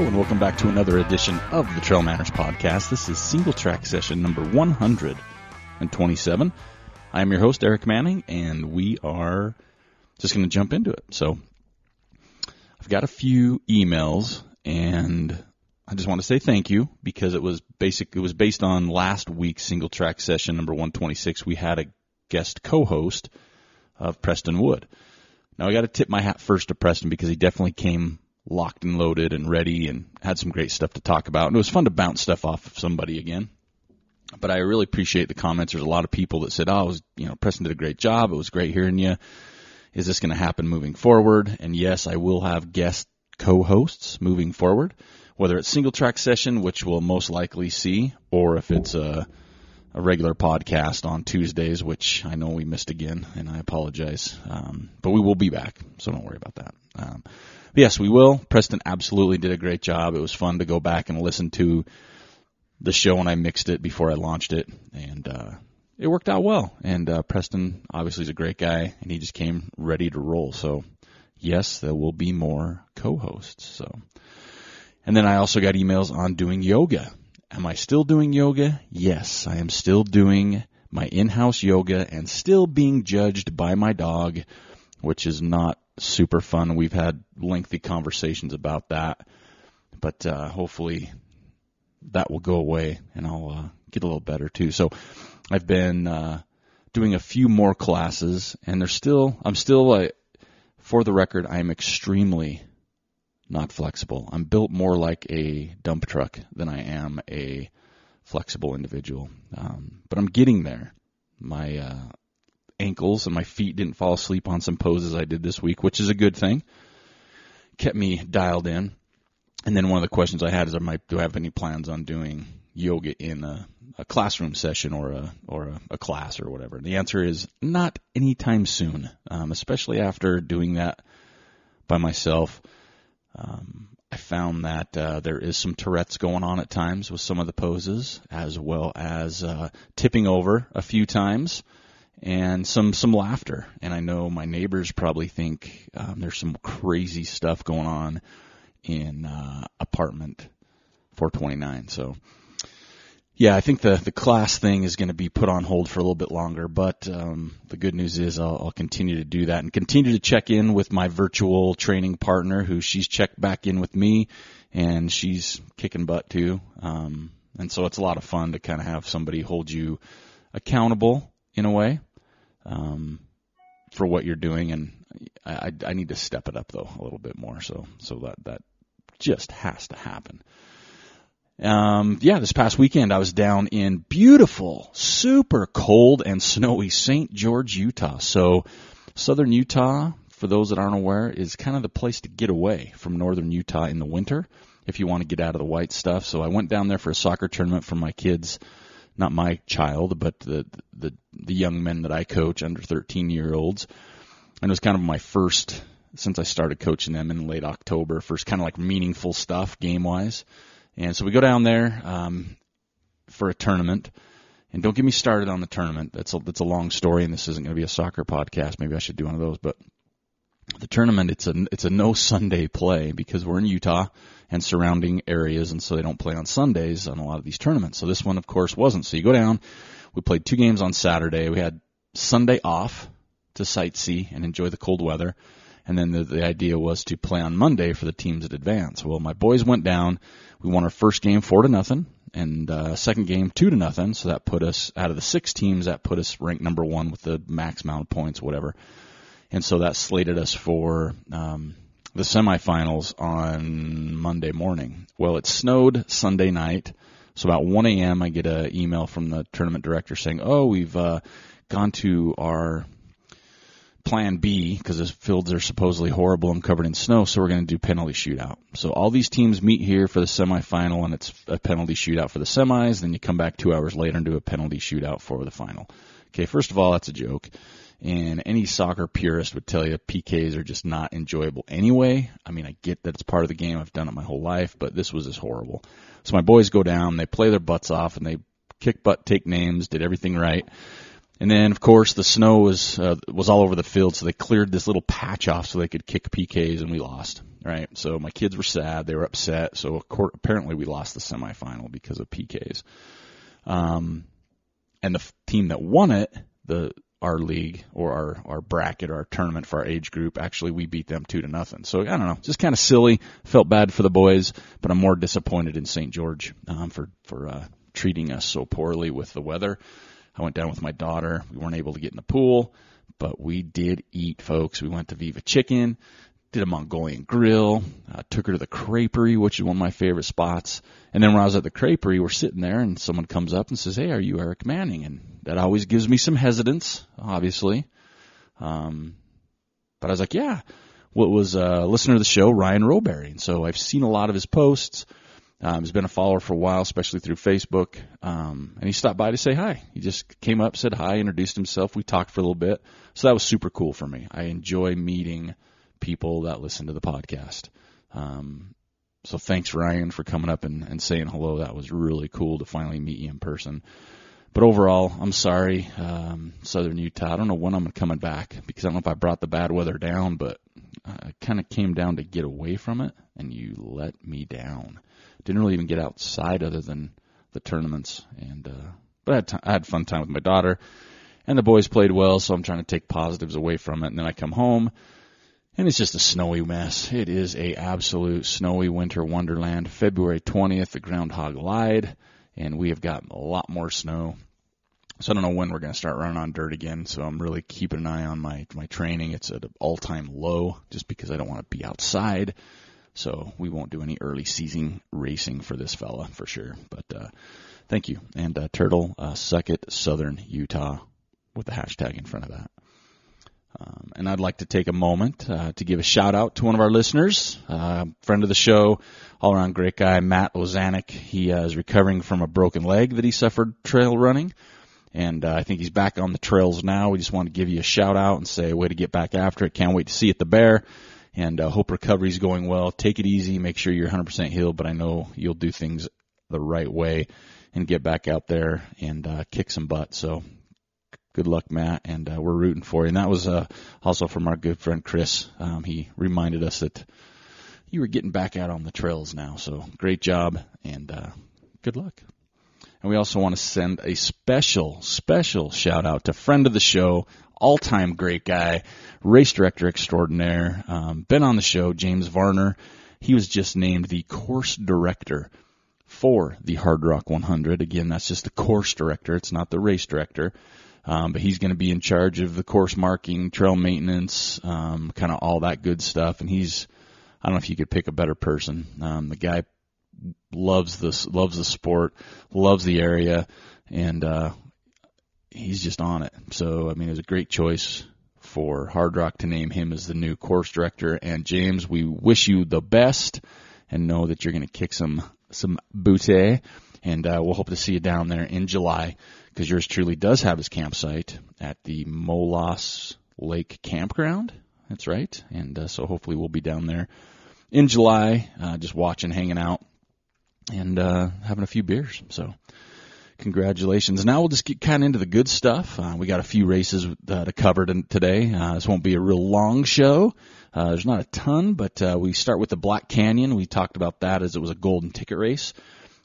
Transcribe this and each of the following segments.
and welcome back to another edition of the TrailManners podcast. This is Singletrack Session number 127. I am your host, Eric Manning, and we are just going to jump into it. So I've got a few emails, and I just want to say thank you because it was based on last week's Singletrack Session number 126. We had a guest co-host of Preston Wood. Now, I got to tip my hat first to Preston because he definitely came locked and loaded and ready and had some great stuff to talk about. And it was fun to bounce stuff off of somebody again. But I really appreciate the comments. There's a lot of people that said, Preston did a great job. It was great hearing you. Is this going to happen moving forward? And yes, I will have guest co-hosts moving forward, whether it's Singletrack Session, which we'll most likely see, or if it's a regular podcast on Tuesdays, which I know we missed again, and I apologize. But we will be back, so don't worry about that. Yes, we will. Preston absolutely did a great job. It was fun to go back and listen to the show when I mixed it before I launched it, and it worked out well. And Preston obviously is a great guy, and he just came ready to roll. So, yes, there will be more co-hosts. So, and then I also got emails on doing yoga. Am I still doing yoga? Yes, I am still doing my in-house yoga and still being judged by my dog, which is not super fun. We've had lengthy conversations about that, but hopefully that will go away and I'll get a little better too. So I've been doing a few more classes, and I'm still for the record, I am extremely not flexible. I'm built more like a dump truck than I am a flexible individual. But I'm getting there. My ankles and my feet didn't fall asleep on some poses I did this week, which is a good thing. Kept me dialed in. And then one of the questions I had is, do I have any plans on doing yoga in a classroom session or a class or whatever? And the answer is not anytime soon, especially after doing that by myself. I found that there is some Tourette's going on at times with some of the poses, as well as tipping over a few times and some laughter. And I know my neighbors probably think there's some crazy stuff going on in apartment 429. So, yeah, I think the class thing is going to be put on hold for a little bit longer, but the good news is I'll continue to do that and continue to check in with my virtual training partner, who she's checked back in with me, and she's kicking butt too. And so it's a lot of fun to kind of have somebody hold you accountable in a way for what you're doing, and I need to step it up though a little bit more, so that just has to happen. This past weekend I was down in beautiful, super cold and snowy St. George, Utah. So southern Utah, for those that aren't aware, is kind of the place to get away from northern Utah in the winter if you want to get out of the white stuff. So I went down there for a soccer tournament for my kids, not my child, but the young men that I coach, under 13-year-olds. And it was kind of my first, since I started coaching them in late October, first kind of like meaningful stuff game-wise. And so we go down there for a tournament. And don't get me started on the tournament. That's a long story, and this isn't going to be a soccer podcast. Maybe I should do one of those. But the tournament, it's a no Sunday play because we're in Utah and surrounding areas, and so they don't play on Sundays on a lot of these tournaments. So this one, of course, wasn't. So you go down. We played 2 games on Saturday. We had Sunday off to sightsee and enjoy the cold weather. And then the idea was to play on Monday for the teams that advance. Well, my boys went down. We won our first game 4-0, and second game 2-0. So that put us, out of the 6 teams, that put us ranked number 1 with the max amount of points, whatever. And so that slated us for the semifinals on Monday morning. Well, it snowed Sunday night. So about 1 a.m. I get an email from the tournament director saying, we've gone to our plan B because the fields are supposedly horrible and covered in snow, so we're going to do penalty shootout. So all these teams meet here for the semifinal, and it's a penalty shootout for the semis. Then you come back 2 hours later and do a penalty shootout for the final. Okay, first of all, that's a joke. And any soccer purist would tell you PKs are just not enjoyable anyway. I mean, I get that it's part of the game. I've done it my whole life, but this was just horrible. So my boys go down, they play their butts off, and they kick butt, take names, did everything right. And then, of course, the snow was all over the field, so they cleared this little patch off so they could kick PKs, and we lost. right? So my kids were sad. They were upset. So apparently we lost the semifinal because of PKs. And the team that won it, our league or our bracket, our tournament for our age group, actually we beat them 2-0. So I don't know, just kind of silly. Felt bad for the boys, but I'm more disappointed in St. George for treating us so poorly with the weather. I went down with my daughter. We weren't able to get in the pool, but we did eat, folks. We went to Viva Chicken, did a Mongolian grill, took her to the Creperie, which is one of my favorite spots. And then when I was at the Creperie, we're sitting there, and someone comes up and says, "Hey, are you Eric Manning?" And that always gives me some hesitance, obviously. But I was like, yeah. Well, it was a listener to the show, Ryan Roberry. And so I've seen a lot of his posts. He's been a follower for a while, especially through Facebook. And he stopped by to say hi. He just came up, said hi, introduced himself. We talked for a little bit. So that was super cool for me. I enjoy meeting people that listen to the podcast. So thanks, Ryan, for coming up and saying hello. That was really cool to finally meet you in person. But overall, I'm sorry, Southern Utah. I don't know when I'm coming back because I don't know if I brought the bad weather down, but I kind of came down to get away from it, and you let me down. Didn't really even get outside other than the tournaments. But I had fun time with my daughter, and the boys played well, so I'm trying to take positives away from it. And then I come home, and it's just a snowy mess. It is a absolute snowy winter wonderland. February 20th, the groundhog lied, and we have got a lot more snow. So I don't know when we're going to start running on dirt again, so I'm really keeping an eye on my training. It's at an all-time low just because I don't want to be outside. So we won't do any early season racing for this fella for sure. But thank you. And Turtle, suck it, Southern Utah, with the hashtag in front of that. And I'd like to take a moment to give a shout-out to one of our listeners, friend of the show, all-around great guy, Matt Ozanek. He is recovering from a broken leg that he suffered trail running, and I think he's back on the trails now. We just want to give you a shout-out and say, way to get back after it. Can't wait to see you at the Bear, and hope recovery's going well. Take it easy. Make sure you're 100% healed, but I know you'll do things the right way and get back out there and kick some butt. So good luck, Matt, and we're rooting for you. And that was also from our good friend Chris. He reminded us that you were getting back out on the trails now. So great job, and good luck. And we also want to send a special shout-out to friend of the show, all-time great guy, race director extraordinaire, been on the show, James Varner. He was just named the course director for the Hardrock 100. Again, that's just the course director. It's not the race director. But he's going to be in charge of the course marking, trail maintenance, kind of all that good stuff. And I don't know if you could pick a better person. The guy loves the sport, loves the area, and he's just on it. So, I mean, it was a great choice for Hardrock to name him as the new course director. And James, we wish you the best and know that you're going to kick some booty. And we'll hope to see you down there in July, because yours truly does have his campsite at the Molas Lake Campground. That's right. And so hopefully we'll be down there in July, just watching, hanging out, and having a few beers. So congratulations. Now we'll just get kind of into the good stuff. We got a few races to cover today. This won't be a real long show. There's not a ton, but we start with the Black Canyon. We talked about that as it was a golden ticket race.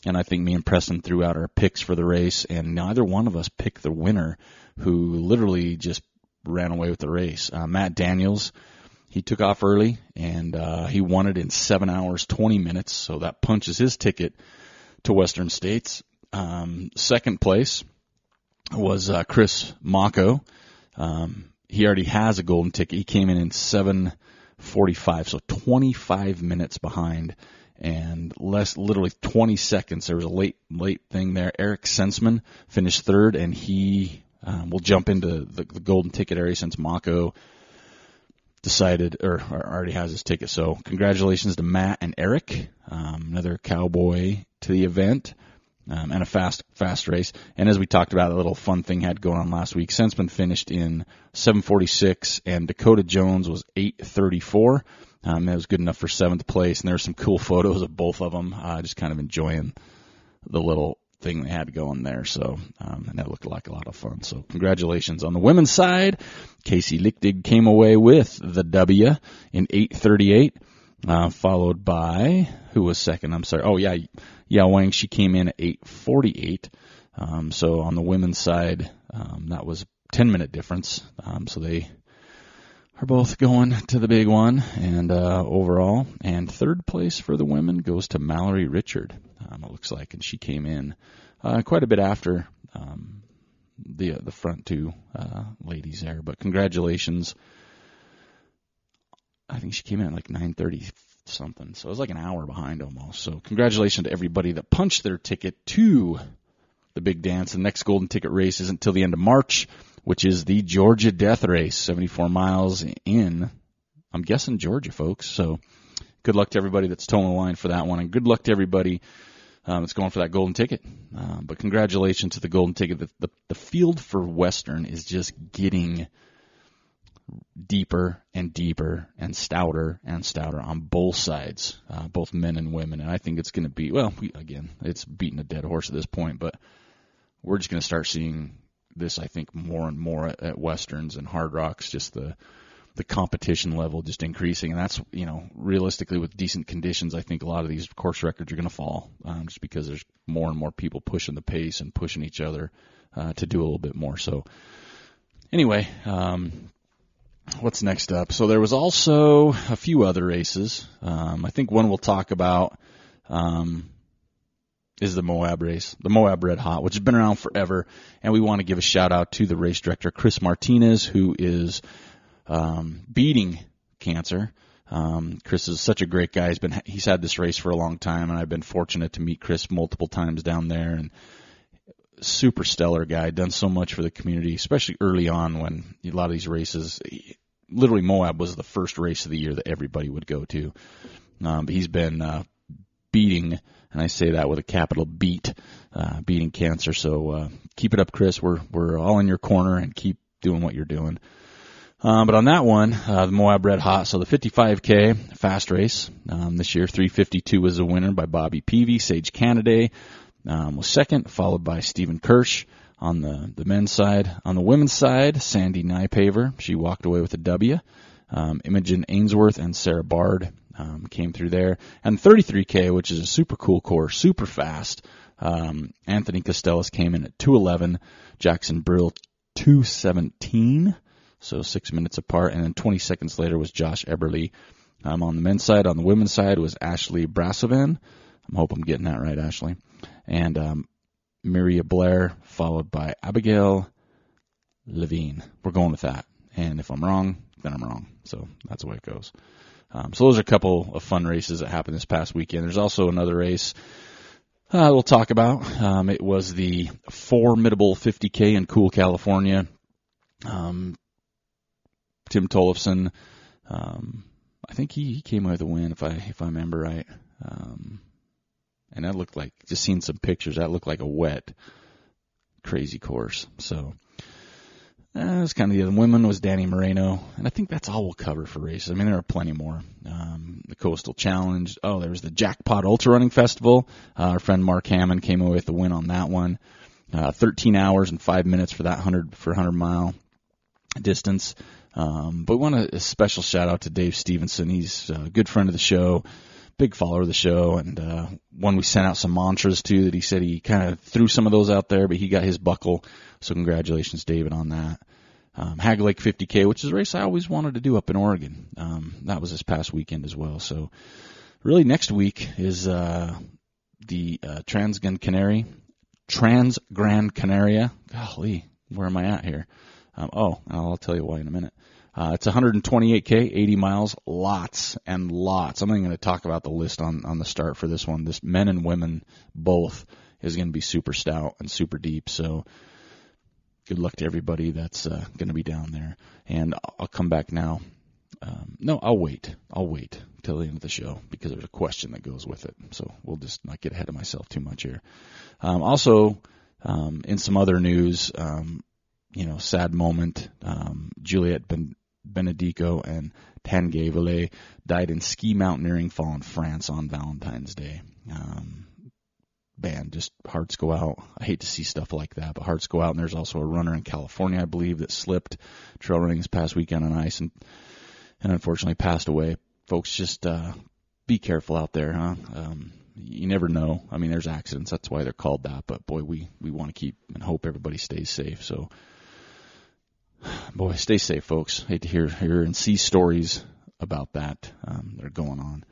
And I think me and Preston threw out our picks for the race, and neither one of us picked the winner, who literally just ran away with the race. Matt Daniels, he took off early, and he won it in 7 hours, 20 minutes, so that punches his ticket to Western States. Second place was Chris Mocco. He already has a golden ticket. He came in 7:45, so 25 minutes behind. And literally 20 seconds. There was a late thing there. Eric Sensman finished third, and he will jump into the golden ticket area since Mako decided or already has his ticket. So congratulations to Matt and Eric, another cowboy to the event, and a fast race. And as we talked about, a little fun thing had going on last week. Sensman finished in 7:46, and Dakota Jones was 8:34. That was good enough for 7th place, and there's some cool photos of both of them, just kind of enjoying the little thing they had going there. So, and that looked like a lot of fun. So congratulations. On the women's side, Casey Lichtig came away with the W in 8:38, followed by, who was second? I'm sorry. Oh, yeah, Yao Wang, she came in at 8:48. So on the women's side, that was 10-minute difference. So they are both going to the big one, and overall. And third place for the women goes to Mallory Richard, it looks like, and she came in quite a bit after the front two ladies there. But congratulations. I think she came in at like 9:30 something, so it was like an hour behind almost. So congratulations to everybody that punched their ticket to the big dance. The next golden ticket race isn't until the end of March, which is the Georgia Death Race, 74 miles in, I'm guessing, Georgia, folks. So good luck to everybody that's towing the line for that one, and good luck to everybody that's going for that golden ticket. But congratulations to the golden ticket. The field for Western is just getting deeper and deeper and stouter on both sides, both men and women. And I think it's going to be, well, again, it's beating a dead horse at this point, but we're just going to start seeing this, I think, more and more at Westerns and Hardrocks, just the competition level just increasing. And that's, realistically with decent conditions, I think a lot of these course records are going to fall, just because there's more and more people pushing the pace and pushing each other to do a little bit more. So anyway, what's next up? So there was also a few other races. I think one we'll talk about is the Moab race, the Moab Red Hot, which has been around forever. And we want to give a shout out to the race director, Chris Martinez, who is beating cancer. Chris is such a great guy. He's had this race for a long time, and I've been fortunate to meet Chris multiple times down there. And super stellar guy, done so much for the community, especially early on when a lot of these races, literally Moab was the first race of the year that everybody would go to. But he's been beating, and I say that with a capital beat, beating cancer. So keep it up, Chris. We're all in your corner, and keep doing what you're doing. But on that one, the Moab Red Hot, so the 55K fast race this year, 3:52 was the winner by Bobby Peavy. Sage Canaday was second, followed by Stephen Kirsch on the men's side. On the women's side, Sandy Nypaver, she walked away with a W. Imogen Ainsworth and Sarah Bard came through there. And 33K, which is a super cool course, super fast, Anthony Costellas came in at 2:11, Jackson Brill 2:17, so 6 minutes apart. And then 20 seconds later was Josh Eberly on the men's side. On the women's side was Ashley Brasovan. I hope I'm getting that right, Ashley. And Miria Blair, followed by Abigail Levine. We're going with that. And if I'm wrong, then I'm wrong. So that's the way it goes. So those are a couple of fun races that happened this past weekend. There's also another race we'll talk about. It was the formidable 50K in Cool, California. Tim Tollefson, I think he came away with a win, if I remember right. And that looked like, just seeing some pictures, that looked like a wet, crazy course. So that was kind of the other. Women was Danny Moreno, and I think that's all we'll cover for races. I mean, there are plenty more. The Coastal Challenge. Oh, there was the Jackpot Ultra Running Festival. Our friend Mark Hammond came away with the win on that one. 13 hours and 5 minutes for that 100-mile distance. But we want a special shout out to Dave Stevenson. He's a good friend of the show, big follower of the show, and one we sent out some mantras to that he said he kind of threw some of those out there, but he got his buckle. So congratulations, David, on that. Hag Lake 50K, which is a race I always wanted to do up in Oregon. That was this past weekend as well. So really next week is the Transgran Canaria. Golly, where am I at here? I'll tell you why in a minute. It's 128K, 80 miles, lots and lots. I'm not going to talk about the list on the start for this one. This men and women both is going to be super stout and super deep. So good luck to everybody that's going to be down there. And I'll come back now. No, I'll wait. I'll wait till the end of the show because there's a question that goes with it. So we'll just not get ahead of myself too much here. Also, in some other news, sad moment. Juliette Benedico and Tanguy Vallée died in ski mountaineering fall in France on Valentine's Day. Man, just hearts go out. I hate to see stuff like that, but hearts go out. And there's also a runner in California, I believe, that slipped trail running this past weekend on ice and unfortunately passed away. folks, just be careful out there, huh? You never know. I mean, there's accidents. That's why they're called that. But, boy, we want to keep and hope everybody stays safe. So, boy, stay safe, folks. Hate to hear and see stories about that are going on.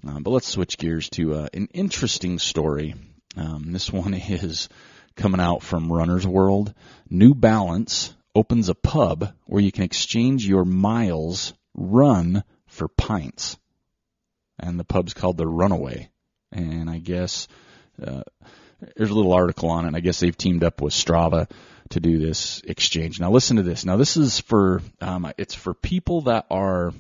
But let's switch gears to an interesting story. This one is coming out from Runner's World. New Balance opens a pub where you can exchange your miles run for pints. And the pub's called the Runaway. And I guess there's a little article on it. I guess they've teamed up with Strava to do this exchange. Now listen to this. Now this is for it's for people that are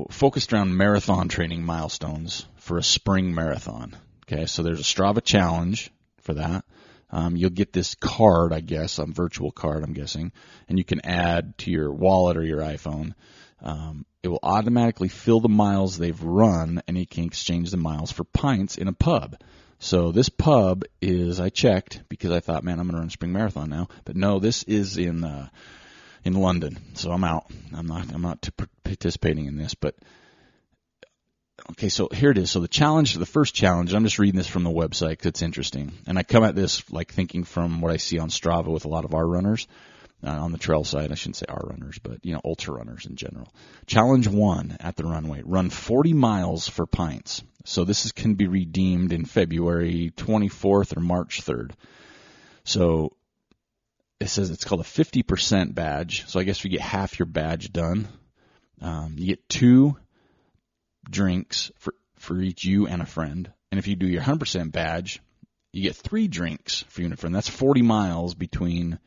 focused around marathon training milestones for a spring marathon. Okay, so there's a Strava challenge for that. You'll get this card, I guess, a virtual card, I'm guessing, and you can add to your wallet or your iPhone. It will automatically fill the miles they've run, and you can exchange the miles for pints in a pub. So this pub is, I checked because I thought, man, I'm going to run a spring marathon now, but no, this is in London. So I'm out. I'm not participating in this, but okay, so here it is. So the first challenge, I'm just reading this from the website because it's interesting. And I come at this like thinking from what I see on Strava with a lot of our runners. On the trail side, I shouldn't say our runners, but, ultra runners in general. Challenge 1 at the Runway. Run 40 miles for pints. So this can be redeemed in February 24th or March 3rd. So it says it's called a 50% badge. So I guess if you get half your badge done, you get 2 drinks for each you and a friend. And if you do your 100% badge, you get 3 drinks for you and a friend. That's 40 miles between...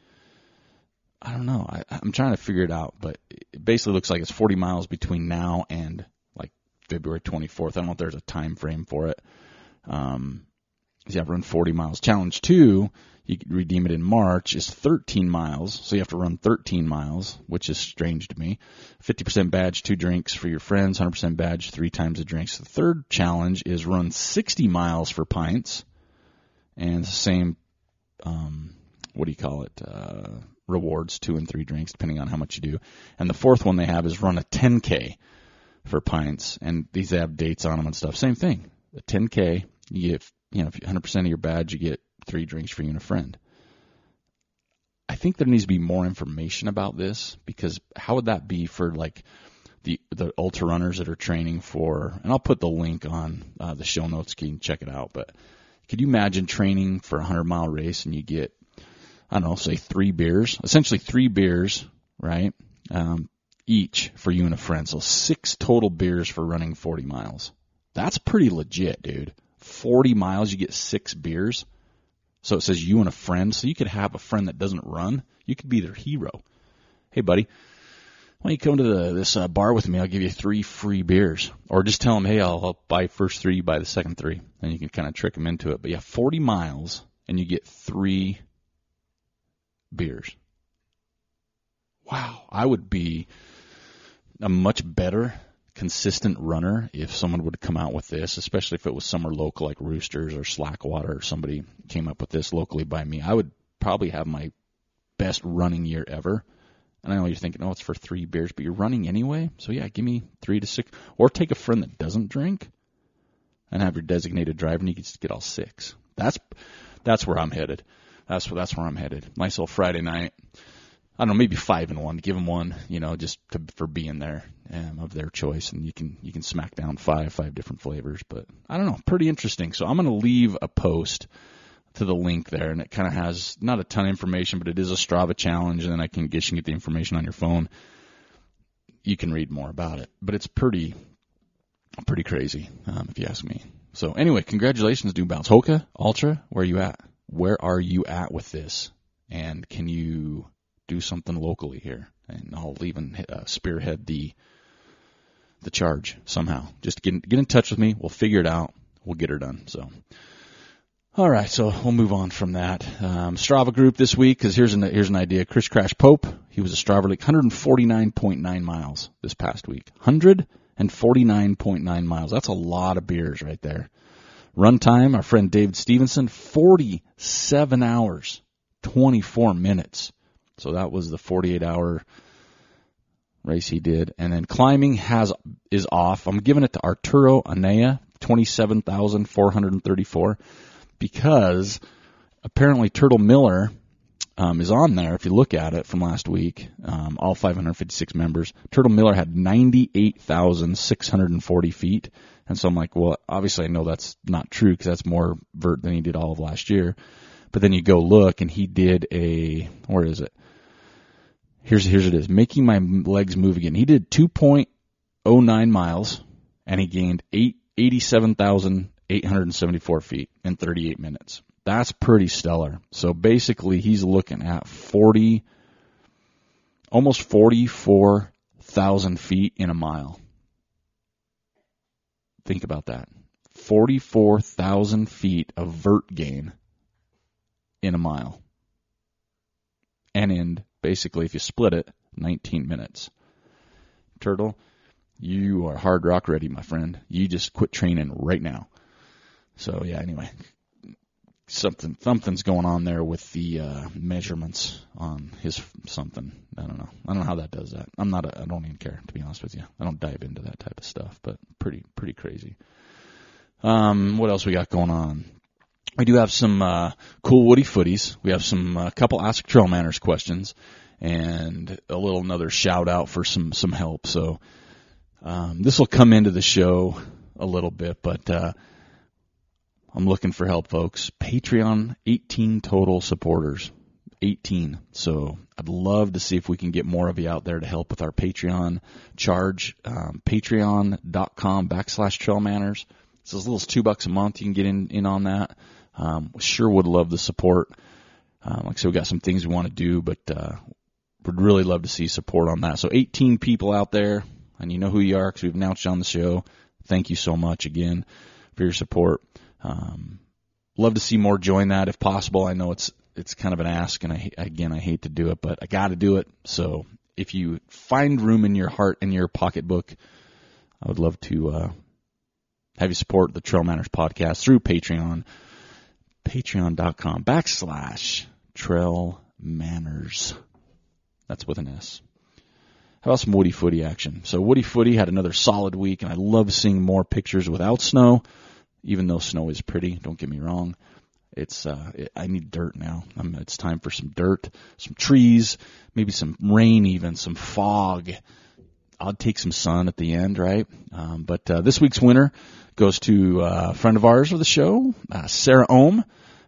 I don't know. I'm trying to figure it out, but it basically looks like it's 40 miles between now and like February 24th. I don't know if there's a time frame for it. Run 40 miles. Challenge 2, you can redeem it in March, is 13 miles. So you have to run 13 miles, which is strange to me. 50% badge, 2 drinks for your friends. 100% badge, 3 times the drinks. The third challenge is run 60 miles for pints. And the same, rewards, 2 and 3 drinks, depending on how much you do. And the fourth one they have is run a 10K for pints. And these have dates on them and stuff. Same thing. A 10K, you get, if 100% of your badge, you get 3 drinks for you and a friend. I think there needs to be more information about this, because how would that be for like the ultra runners that are training for, and I'll put the link on the show notes, you can check it out, but could you imagine training for a 100-mile race and you get, I don't know, say 3 beers, essentially 3 beers, right? Each for you and a friend. So 6 total beers for running 40 miles. That's pretty legit, dude. 40 miles, you get 6 beers. So it says you and a friend. So you could have a friend that doesn't run. You could be their hero. Hey, buddy, why don't you come to this bar with me? I'll give you 3 free beers. Or just tell them, hey, I'll buy first 3, you buy the second 3. And you can kind of trick them into it. But yeah, 40 miles, and you get 3 beers. Wow. I would be a much better consistent runner if someone would come out with this, especially if it was somewhere local like Roosters or Slackwater, or somebody came up with this locally by me. I would probably have my best running year ever. And I know you're thinking, it's for 3 beers, but you're running anyway. So yeah, give me 3 to 6, or take a friend that doesn't drink and have your designated driver, and you can just get all 6. That's where I'm headed. That's where I'm headed. Nice little Friday night. I don't know, maybe 5 and 1. Give them one, just for being there, of their choice, and you can smack down 5 different flavors. But I don't know, pretty interesting. So I'm going to leave a post to the link there, and it kind of has not a ton of information, but it is a Strava challenge, and then you can get the information on your phone. You can read more about it, but it's pretty crazy, if you ask me. So anyway, congratulations, New Balance. Hoka Ultra, where are you at? Where are you at with this? And can you do something locally here? And I'll even spearhead the charge somehow. Just get in touch with me. We'll figure it out. We'll get her done. So, all right. So we'll move on from that. Strava group this week, because here's an idea. Chris Crash Pope, he was a Strava league, 149.9 miles this past week. 149.9 miles. That's a lot of beers right there. Run time, our friend David Stevenson, 47 hours, 24 minutes. So that was the 48-hour race he did. And then climbing is off. I'm giving it to Arturo Anaya, 27,434, because apparently Turtle Miller is on there. If you look at it from last week, all 556 members, Turtle Miller had 98,640 feet. And so I'm like, well, obviously I know that's not true because that's more vert than he did all of last year. But then you go look, and he did where is it? Here's it is, making my legs move again. He did 2.09 miles, and he gained 87,874 feet in 38 minutes. That's pretty stellar. So basically, he's looking at almost 44,000 feet in a mile. Think about that. 44,000 feet of vert gain in a mile. And in, basically, if you split it, 19 minutes. Turtle, you are hard rock ready, my friend. You just quit training right now. So, yeah, anyway. Something's going on there with the measurements on his something. I don't know how that does that. I don't even care, to be honest with you. I don't dive into that type of stuff, but pretty crazy. What else we got going on? We do have some cool Woody Footies. We have some couple Ask TrailManners questions, and another shout out for some help. So this will come into the show a little bit, but I'm looking for help, folks. Patreon, 18 total supporters. 18. So I'd love to see if we can get more of you out there to help with our Patreon charge. Patreon.com/TrailManners. It's as little as $2 a month. You can get in on that. Sure would love the support. Like I said, we got some things we want to do, but would really love to see support on that. So 18 people out there, and you know who you are because we've announced you on the show. Thank you so much again for your support. Love to see more join that if possible. I know it's kind of an ask, and I hate to do it, but I got to do it. So if you find room in your heart and your pocketbook, I would love to have you support the TrailManners podcast through Patreon. Patreon.com/TrailManners. That's with an S. How about some Woody Footy action? So Woody Footy had another solid week, and I love seeing more pictures without snow. Even though snow is pretty, don't get me wrong. I need dirt now. It's time for some dirt, some trees, maybe some rain even, some fog. I'll take some sun at the end, right? But this week's winner goes to a friend of ours of the show, Sarah Ohm,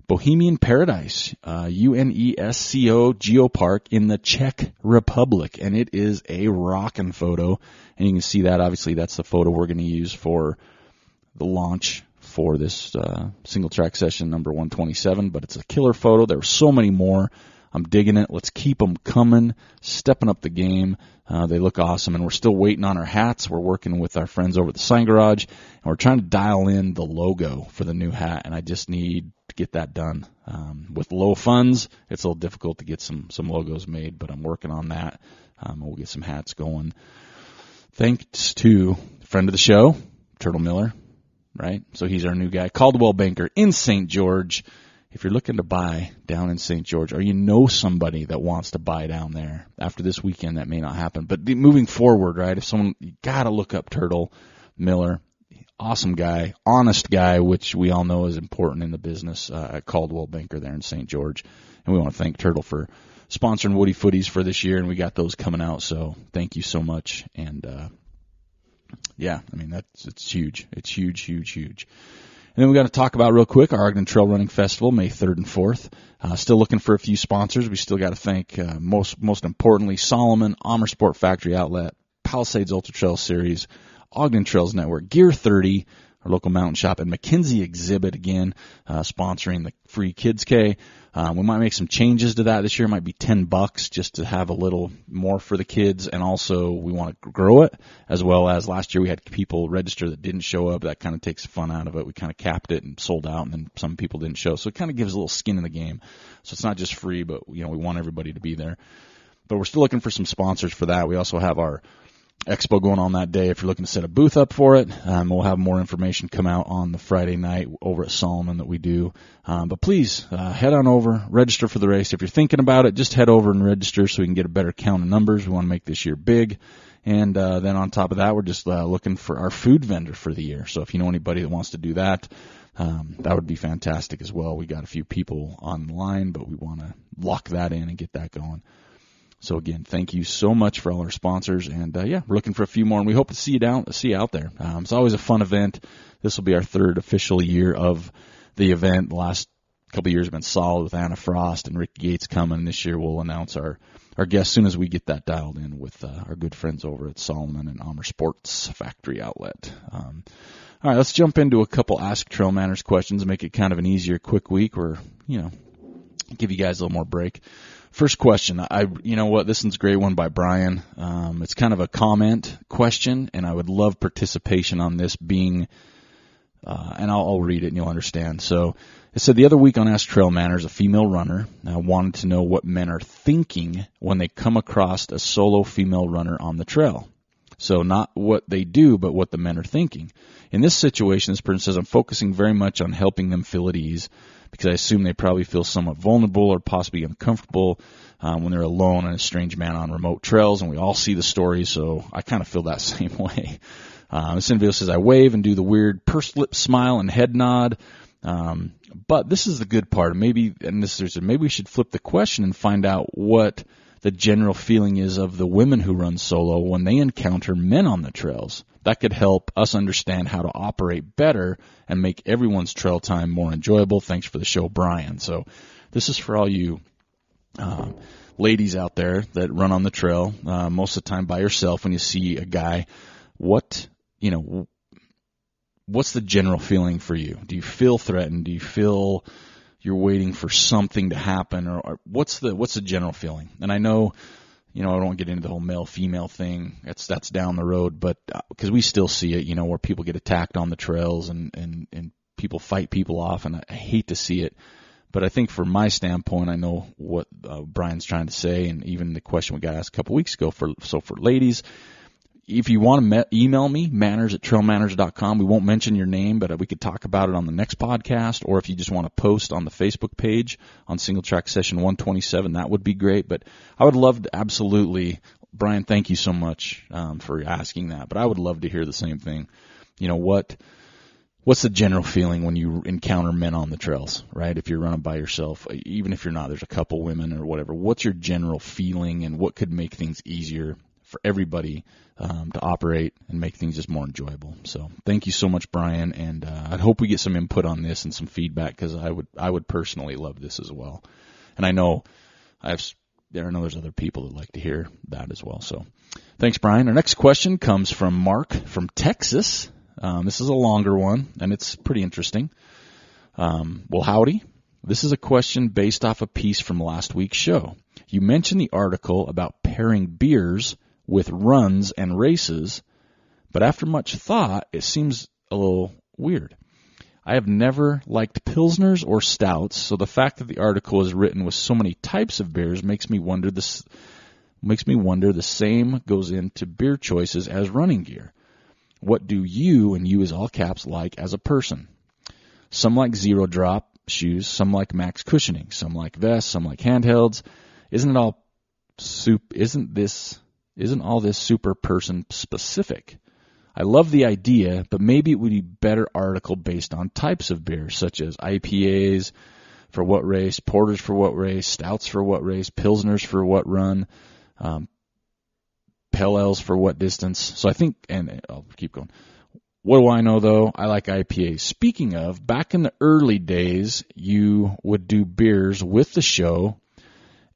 Bohemian Paradise, UNESCO Geopark in the Czech Republic. And it is a rockin' photo. And you can see that, obviously, that's the photo we're going to use for the launch for this Singletrack Session number 127, but it's a killer photo. There were so many more. I'm digging it. Let's keep them coming, stepping up the game. They look awesome, and we're still waiting on our hats. We're working with our friends over at the Sign Garage, and we're trying to dial in the logo for the new hat, and I just need to get that done. With low funds, it's a little difficult to get some logos made, but I'm working on that. We'll get some hats going. Thanks to a friend of the show, Turtle Miller. Right? So he's our new guy, Caldwell Banker in St. George. If you're looking to buy down in St. George, or you know somebody that wants to buy down there after this weekend, that may not happen. But moving forward, right, you got to look up Turtle Miller. Awesome guy, honest guy, which we all know is important in the business at Caldwell Banker there in St. George. And we want to thank Turtle for sponsoring Woody Footies for this year, and we got those coming out. So thank you so much. And yeah, I mean, it's huge. It's huge. And then we got to talk about real quick our Ogden Trail Running Festival, May 3rd and 4th. Still looking for a few sponsors. We still got to thank, most importantly, Solomon, Amer Sport Factory Outlet, Palisades Ultra Trail Series, Ogden Trails Network, Gear 30, our local mountain shop, and McKinsey Exhibit again, sponsoring the free Kids K. We might make some changes to that this year. It might be $10 just to have a little more for the kids, and also we want to grow it, as well as last year we had people register that didn't show up. That kind of takes fun out of it. We kind of capped it and sold out, and then some people didn't show. So it kind of gives a little skin in the game. So it's not just free, but we want everybody to be there. But we're still looking for some sponsors for that. We also have our expo going on that day if you're looking to set a booth up for it. We'll have more information come out on the Friday night over at Solomon that we do. But please head on over, register for the race. If you're thinking about it, just head over and register so we can get a better count of numbers. We want to make this year big. And then on top of that, we're just looking for our food vendor for the year. So if you know anybody that wants to do that, that would be fantastic as well. We got a few people on the line, but we want to lock that in and get that going. So again, thank you so much for all our sponsors, and we're looking for a few more, and we hope to see you out there. It's always a fun event. This will be our third official year of the event. The last couple of years have been solid with Anna Frost and Rick Gates coming. This year we'll announce our guests as soon as we get that dialed in with our good friends over at Solomon and Amer Sports Factory Outlet. All right, let's jump into a couple Ask Trail Manners questions and make it kind of an easier, quick week where, give you guys a little more break. First question, you know what, this one's a great one by Brian. It's kind of a comment question, and I would love participation on this being, and I'll read it and you'll understand. So it said, the other week on Ask Trail Manners, a female runner wanted to know what men are thinking when they come across a solo female runner on the trail. So not what they do, but what the men are thinking. In this situation, this person says, I'm focusing very much on helping them feel at ease, because I assume they probably feel somewhat vulnerable or possibly uncomfortable when they're alone and a strange man on remote trails, and we all see the stories, so I kind of feel that same way. This individual says, I wave and do the weird pursed lip smile and head nod, but this is the good part. Maybe we should flip the question and find out what the general feeling is of the women who run solo when they encounter men on the trails. That could help us understand how to operate better and make everyone's trail time more enjoyable. Thanks for the show, Brian. So this is for all you ladies out there that run on the trail most of the time by yourself. When you see a guy, what's the general feeling for you? Do you feel threatened? Do you feel you're waiting for something to happen, or what's the general feeling? And I know, I don't want to get into the whole male-female thing. That's down the road, but because we still see it, where people get attacked on the trails and people fight people off, and I hate to see it. But I think from my standpoint, I know what Brian's trying to say, and even the question we got asked a couple weeks ago. For ladies, if you want to email me, manners@trailmanners.com. We won't mention your name, but we could talk about it on the next podcast. Or if you just want to post on the Facebook page on Singletrack Session 127, that would be great. But I would love to, absolutely, Brian, thank you so much for asking that. But I would love to hear the same thing. What's the general feeling when you encounter men on the trails, right? If you're running by yourself, even if you're not, there's a couple women or whatever. What's your general feeling, and what could make things easier for everybody to operate and make things just more enjoyable? So thank you so much, Brian, and I hope we get some input on this and some feedback, because I would personally love this as well. And I know there's other people that like to hear that as well. So thanks, Brian. Our next question comes from Mark from Texas. This is a longer one, and it's pretty interesting. Well, howdy. This is a question based off a piece from last week's show. You mentioned the article about pairing beers with runs and races, but after much thought, it seems a little weird. I have never liked Pilsners or Stouts, so the fact that the article is written with so many types of beers makes me wonder the same goes into beer choices as running gear. What do you, and you is all caps, like as a person? Some like zero drop shoes, some like max cushioning, some like vests, some like handhelds. Isn't all this super person specific? I love the idea, but maybe it would be a better article based on types of beers, such as IPAs for what race, porters for what race, stouts for what race, pilsners for what run, pale ales for what distance. So I think, and I'll keep going. What do I know, though? I like IPAs. Speaking of, back in the early days, you would do beers with the show.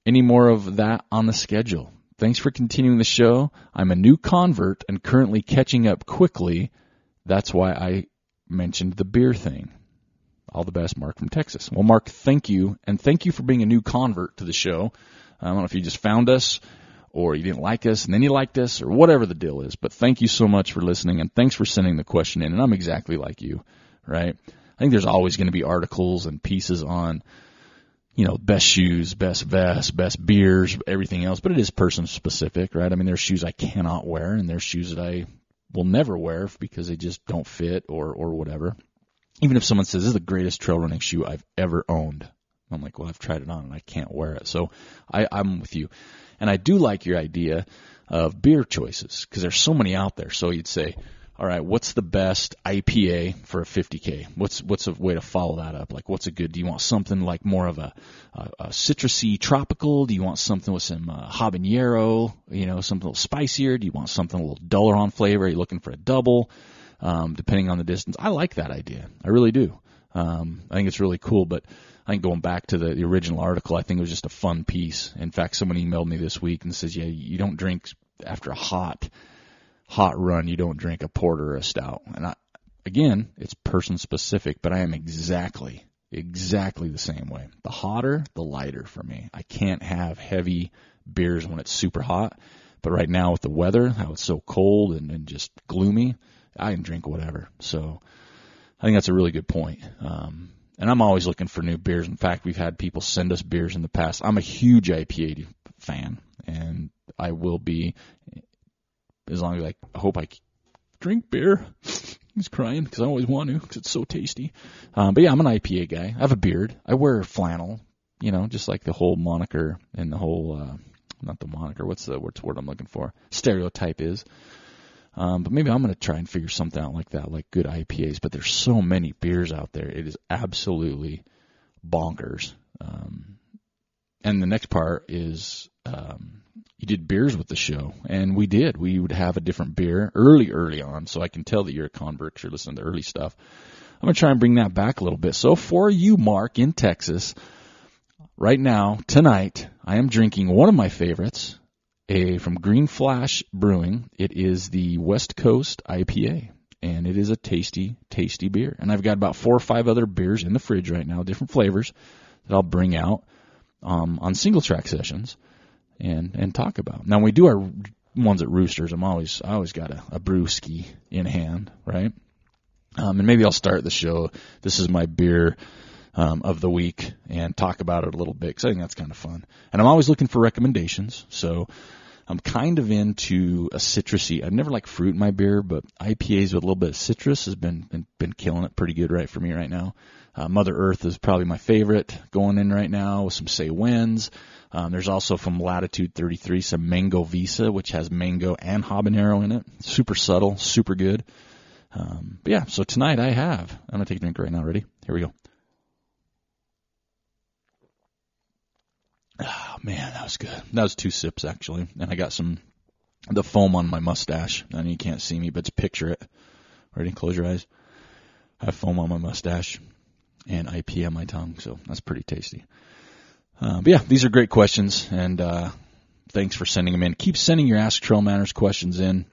Any more of that on the schedule? Thanks for continuing the show. I'm a new convert and currently catching up quickly. That's why I mentioned the beer thing. All the best, Mark from Texas. Well, Mark, thank you, and thank you for being a new convert to the show. I don't know if you just found us or you didn't like us and then you liked us, or whatever the deal is, but thank you so much for listening, and thanks for sending the question in. And I'm exactly like you, right? I think there's always going to be articles and pieces on best shoes, best vests, best beers, everything else, but it is person specific, right? I mean, there's shoes I cannot wear, and there's shoes that I will never wear because they just don't fit or whatever. Even if someone says, this is the greatest trail running shoe I've ever owned, I'm like, well, I've tried it on and I can't wear it. So I'm with you. And I do like your idea of beer choices because there's so many out there. So you'd say, all right, what's the best IPA for a 50K? What's a way to follow that up? Like, what's a good? Do you want something like more of a citrusy tropical? Do you want something with some habanero? Something a little spicier? Do you want something a little duller on flavor? Are you looking for a double? Depending on the distance, I like that idea. I really do. I think it's really cool. But I think going back to the original article, I think it was just a fun piece. In fact, someone emailed me this week and says, yeah, you don't drink after a hot run, you don't drink a porter or a stout. And again, it's person specific, but I am exactly the same way. The hotter, the lighter for me. I can't have heavy beers when it's super hot, but right now with the weather, how it's so cold and just gloomy, I can drink whatever. So I think that's a really good point. And I'm always looking for new beers. In fact, we've had people send us beers in the past. I'm a huge IPA fan, and I will be as long as I hope I drink beer. He's crying because I always want to because it's so tasty. But yeah, I'm an IPA guy. I have a beard. I wear flannel, just like the whole moniker and the whole, not the moniker, what's the word I'm looking for? Stereotype is. But maybe I'm going to try and figure something out like that, like good IPAs. But there's so many beers out there. It is absolutely bonkers. And the next part is, you did beers with the show, and we did. We would have a different beer early on, so I can tell that you're a convert because you're listening to early stuff. I'm going to try and bring that back a little bit. So for you, Mark, in Texas, right now, tonight, I am drinking one of my favorites, from Green Flash Brewing. It is the West Coast IPA, and it is a tasty, tasty beer. And I've got about 4 or 5 other beers in the fridge right now, different flavors, that I'll bring out on Singletrack Sessions and talk about. Now, when we do our ones at Roosters, I always got a brewski in hand, right? And maybe I'll start the show. This is my beer of the week and talk about it a little bit because I think that's kind of fun. And I'm always looking for recommendations. So I'm kind of into a citrusy. I've never liked fruit in my beer, but IPAs with a little bit of citrus has been killing it pretty good for me right now. Mother Earth is probably my favorite going in right now with some Say When's. There's also from Latitude 33 some Mango Visa, which has mango and habanero in it. Super subtle, super good. But yeah, so tonight I'm going to take a drink right now. Ready? Here we go. Oh, man, that was good. That was 2 sips, actually. And I got the foam on my mustache. I know you can't see me, but just picture it. Ready? Close your eyes. I have foam on my mustache and IPA on my tongue, so that's pretty tasty. But yeah, these are great questions, and thanks for sending them in. Keep sending your Ask TrailManners questions in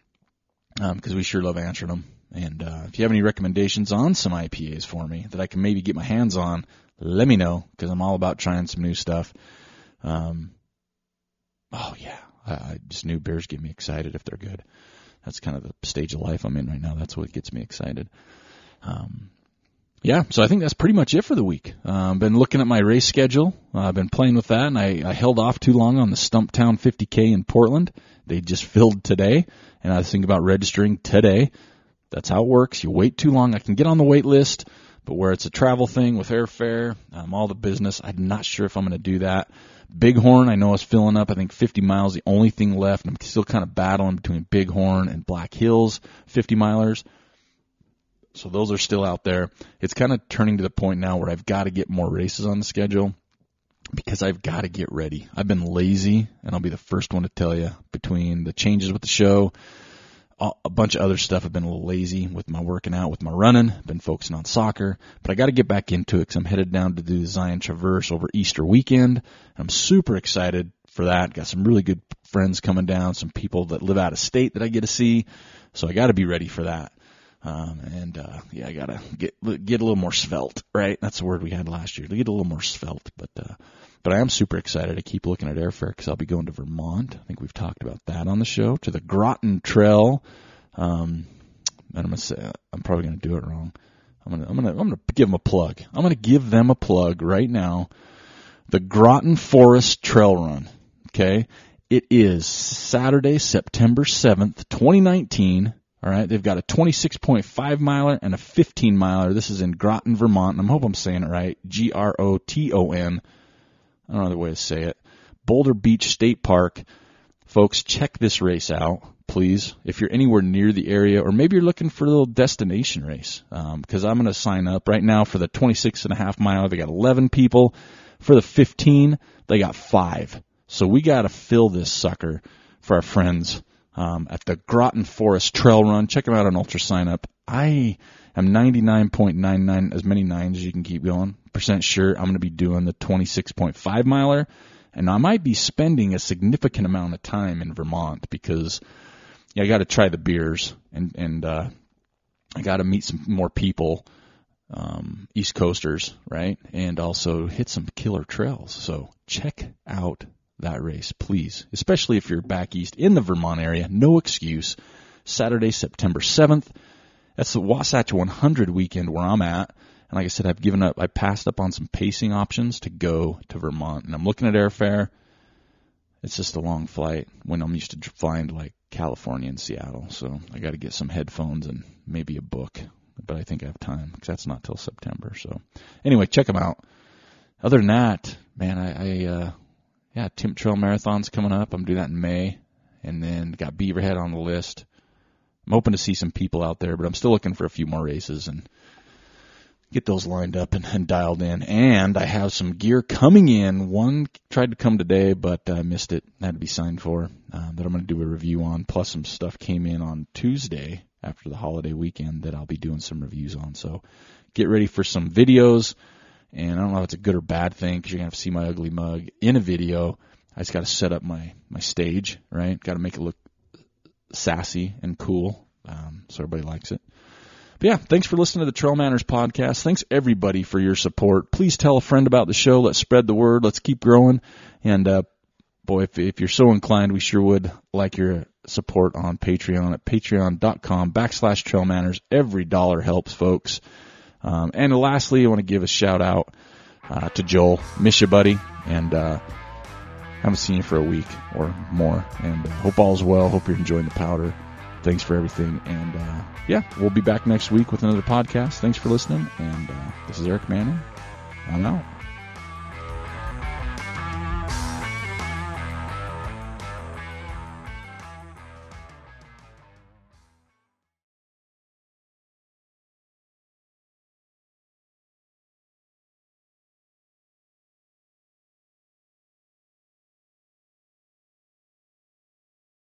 because we sure love answering them. And if you have any recommendations on some IPAs for me that I can maybe get my hands on, let me know because I'm all about trying some new stuff. Just new beers get me excited if they're good. That's kind of the stage of life I'm in right now. That's what gets me excited. So I think that's pretty much it for the week. Been looking at my race schedule. I've been playing with that, and I held off too long on the Stumptown 50K in Portland. They just filled today, and I was thinking about registering today. That's how it works. You wait too long. I can get on the wait list, but where it's a travel thing with airfare, all the business, I'm not sure if I'm going to do that. Bighorn, I know is filling up. I think 50 miles, the only thing left. I'm still kind of battling between Bighorn and Black Hills, 50 milers. So those are still out there. It's kind of turning to the point now where I've got to get more races on the schedule because I've got to get ready. I've been lazy, and I'll be the first one to tell you, between the changes with the show, a bunch of other stuff. I've been a little lazy with my working out, with my running. I've been focusing on soccer, but I got to get back into it because I'm headed down to do the Zion Traverse over Easter weekend. I'm super excited for that. Got some really good friends coming down, some people that live out of state that I get to see, so I got to be ready for that. I got to get a little more svelte, right? That's the word we had last year. To get a little more svelte, but I am super excited. I keep looking at airfare because I'll be going to Vermont. I think we've talked about that on the show, to the Groton Trail. And I'm going to say, I'm probably going to do it wrong. I'm going to give them a plug. I'm going to give them a plug right now. the Groton Forest Trail Run. Okay. It is Saturday, September 7th, 2019. All right. They've got a 26.5 miler and a 15 miler. This is in Groton, Vermont. And I hope I'm saying it right. Groton. I don't know the way to say it. Boulder Beach State Park. Folks, check this race out, please. If you're anywhere near the area, or maybe you're looking for a little destination race, because I'm going to sign up right now for the 26.5 miler. They got 11 people. For the 15, they got 5. So we got to fill this sucker for our friends at the Groton Forest Trail Run. Check them out on Ultra Sign Up. I am 99.99, as many nines as you can keep going, % sure I'm going to be doing the 26.5 miler. And I might be spending a significant amount of time in Vermont because I got to try the beers and I got to meet some more people, East Coasters, right? And also hit some killer trails. So check out that race, please, especially if you're back east in the Vermont area. No excuse. Saturday, September 7th. That's the Wasatch 100 weekend where I'm at. And like I said, I passed up on some pacing options to go to Vermont. And I'm looking at airfare. It's just a long flight when I'm used to flying to like California and Seattle. So I got to get some headphones and maybe a book. But I think I have time because that's not till September. So anyway, check them out. Other than that, man, Tim Trail Marathon's coming up. I'm doing that in May. And then got Beaverhead on the list. I'm hoping to see some people out there, but I'm still looking for a few more races and get those lined up and dialed in. And I have some gear coming in. One tried to come today, but I missed it. Had to be signed for. That I'm going to do a review on. Plus some stuff came in on Tuesday after the holiday weekend that I'll be doing some reviews on. So get ready for some videos. And I don't know if it's a good or bad thing because you're going to have to see my ugly mug in a video. I just got to set up my stage, right? Got to make it look sassy and cool so everybody likes it. But yeah, thanks for listening to the TrailManners podcast. Thanks, everybody, for your support. Please tell a friend about the show. Let's spread the word. Let's keep growing. And, boy, if you're so inclined, we sure would like your support on Patreon at patreon.com/TrailManners. Every dollar helps, folks. And lastly, I want to give a shout-out to Joel. Miss you, buddy. And haven't seen you for a week or more. And hope all's well. Hope you're enjoying the powder. Thanks for everything. And, we'll be back next week with another podcast. Thanks for listening. And this is Eric Manning. I'm out.